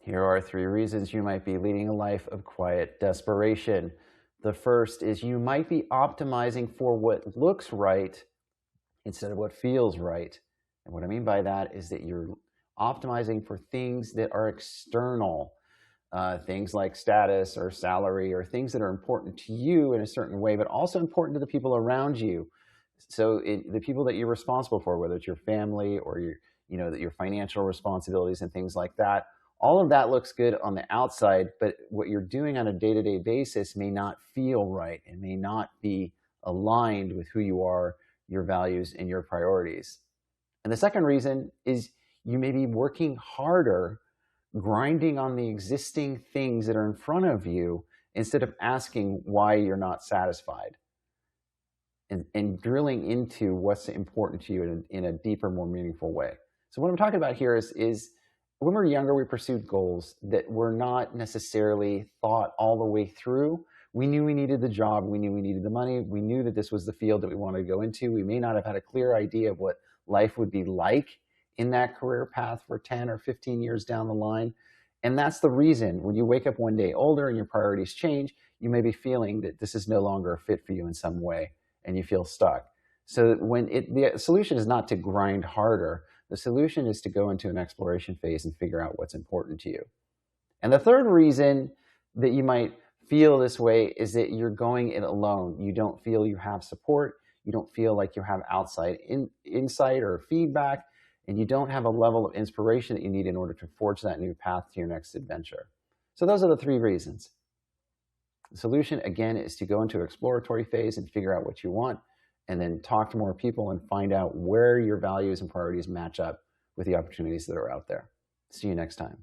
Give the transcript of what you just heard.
Here are three reasons you might be leading a life of quiet desperation. The first is you might be optimizing for what looks right instead of what feels right. And what I mean by that is that you're optimizing for things that are external, things like status or salary or things that are important to you in a certain way, but also important to the people around you. So the people that you're responsible for, whether it's your family or your financial responsibilities and things like that, all of that looks good on the outside, but what you're doing on a day-to-day basis may not feel right and may not be aligned with who you are, your values, and your priorities. And the second reason is you may be working harder, grinding on the existing things that are in front of you instead of asking why you're not satisfied and drilling into what's important to you in a deeper, more meaningful way. So what I'm talking about here is when we're younger, we pursued goals that were not necessarily thought all the way through. We knew we needed the job. We knew we needed the money. We knew that this was the field that we wanted to go into. We may not have had a clear idea of what life would be like in that career path for 10 or 15 years down the line. And that's the reason when you wake up one day older and your priorities change, you may be feeling that this is no longer a fit for you in some way and you feel stuck. So the solution is not to grind harder. The solution is to go into an exploration phase and figure out what's important to you. And the third reason that you might feel this way is that you're going it alone. You don't feel you have support. You don't feel like you have outside insight or feedback, and you don't have a level of inspiration that you need in order to forge that new path to your next adventure. So those are the three reasons. The solution, again, is to go into an exploratory phase and figure out what you want, and then talk to more people and find out where your values and priorities match up with the opportunities that are out there. See you next time.